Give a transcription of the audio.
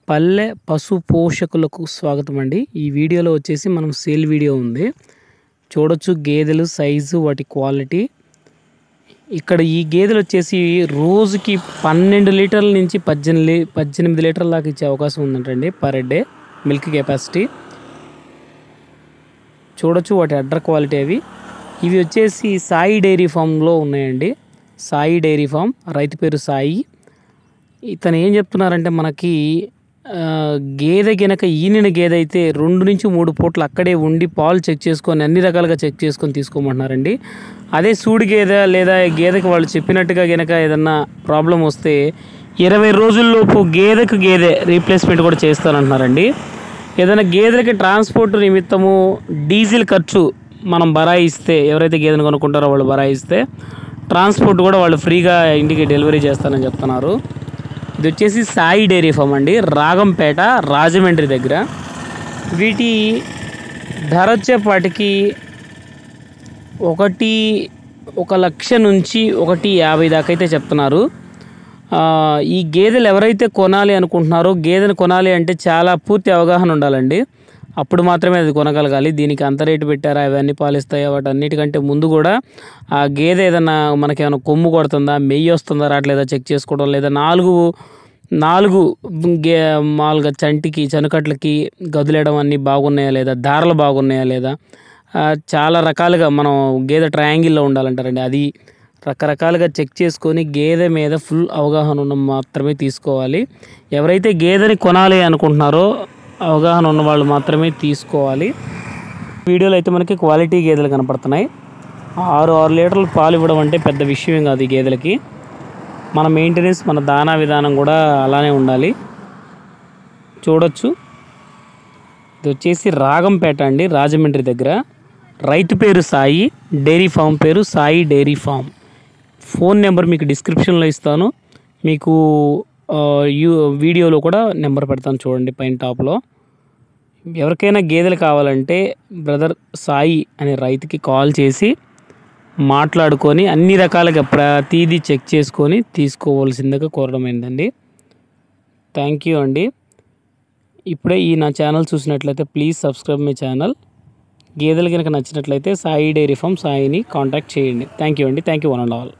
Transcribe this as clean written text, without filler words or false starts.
పల్లె పశు పోషకులకు స్వాగతం అండి. ఈ వీడియోలో వచ్చేసి మనం సేల్ వీడియో ఉంది చూడొచ్చు. గేదెలు సైజు, వాటి క్వాలిటీ. ఇక్కడ ఈ గేదెలు వచ్చేసి రోజుకి 12 లీటర్ల నుంచి 18 లీటర్ల దాకా ఇచ్చే అవకాశం ఉందంటండి పర్ డే మిల్క్ కెపాసిటీ. చూడొచ్చు వాటి అడ్డర్ క్వాలిటీ అవి. ఇవి వచ్చేసి సాయి డైరీ ఫామ్లో ఉన్నాయండి. సాయి డైరీ ఫామ్, రైతు పేరు సాయి. ఇతను ఏం చెప్తున్నారంటే మనకి గేదె కనుక ఈనిన గేదె అయితే 2 నుంచి 3 పూటలు అక్కడే ఉండి పాలు చెక్ చేసుకొని అన్ని రకాలుగా చెక్ చేసుకొని తీసుకోమంటున్నారండి. అదే సూడి గేదె లేదా గేదెకి వాళ్ళు చెప్పినట్టుగా కనుక ఏదన్నా ప్రాబ్లం వస్తే 20 రోజుల్లోపు గేదెకు గేదె రీప్లేస్మెంట్ కూడా చేస్తానంటున్నారండి. ఏదైనా గేదెలకి ట్రాన్స్పోర్ట్ నిమిత్తము డీజిల్ ఖర్చు మనం బరాయిస్తే, ఎవరైతే గేదెను కొనుక్కుంటారో వాళ్ళు బరాయిస్తే ట్రాన్స్పోర్ట్ కూడా వాళ్ళు ఫ్రీగా ఇంటికి డెలివరీ చేస్తారని చెప్తున్నారు. ఇది వచ్చేసి సాయి డైరీ ఫామ్ అండి, రాగంపేట, రాజమండ్రి దగ్గర. వీటి ధర వచ్చేపాటికి 1 లక్ష నుంచి 1,50,000 దాకా అయితే చెప్తున్నారు. ఈ గేదెలు ఎవరైతే కొనాలి అనుకుంటున్నారో, గేదెను కొనాలి అంటే చాలా పూర్తి అవగాహన ఉండాలండి. అప్పుడు మాత్రమే అది కొనగలగాలి. దీనికి అంత రేటు పెట్టారా, ఇవన్నీ పాలిస్తాయా, వాటన్నిటికంటే ముందు కూడా ఆ గేదె ఏదన్నా మనకేమైనా కొమ్ము కొడుతుందా, మెయ్యి వస్తుందా రావట్లేదా చెక్ చేసుకోవడం, లేదా మామూలుగా చంటికి చనుకట్లకి గదులేయడం అన్నీ బాగున్నాయా లేదా, దారలు బాగున్నాయా లేదా, చాలా రకాలుగా మనం గేదె ట్రయాంగిల్లో ఉండాలంటారండి. అది రకరకాలుగా చెక్ చేసుకొని గేదె మీద ఫుల్ అవగాహన ఉన్న మాత్రమే తీసుకోవాలి. ఎవరైతే గేదెని కొనాలి అనుకుంటున్నారో అవగాహన ఉన్న వాళ్ళు మాత్రమే తీసుకోవాలి. వీడియోలో అయితే మనకి క్వాలిటీ గేదెలు కనపడుతున్నాయి. 6 లీటర్లు పాలు ఇవ్వడం అంటే పెద్ద విషయం కాదు ఈ గేదెలకి. మన మెయింటెనెన్స్, మన దానా విధానం కూడా అలానే ఉండాలి. చూడొచ్చు. ఇది వచ్చేసి రాగంపేట అండి, రాజమండ్రి దగ్గర. రైతు పేరు సాయి, డైరీ ఫామ్ పేరు Sai dairy farm. Phone number మీకు డిస్క్రిప్షన్లో ఇస్తాను. మీకు వీడియోలో కూడా నెంబర్ పెడతాను చూడండి పైన టాప్లో. ఎవరికైనా గేదెలు కావాలంటే బ్రదర్ సాయి అనే రైతుకి కాల్ చేసి మాట్లాడుకొని అన్ని రకాలుగా ప్రతిదీ చెక్ చేసుకొని తీసుకోవాల్సిందిగా కోరడమైందండి. థ్యాంక్ యూ అండి. ఇప్పుడే నా ఛానల్ చూసినట్లయితే ప్లీజ్ సబ్స్క్రైబ్ మై ఛానల్. గేదెలు కనుక నచ్చినట్లయితే సాయి డైరీ ఫామ్ సాయిని కాంటాక్ట్ చేయండి. థ్యాంక్ యూ అండి. Thank you one and all.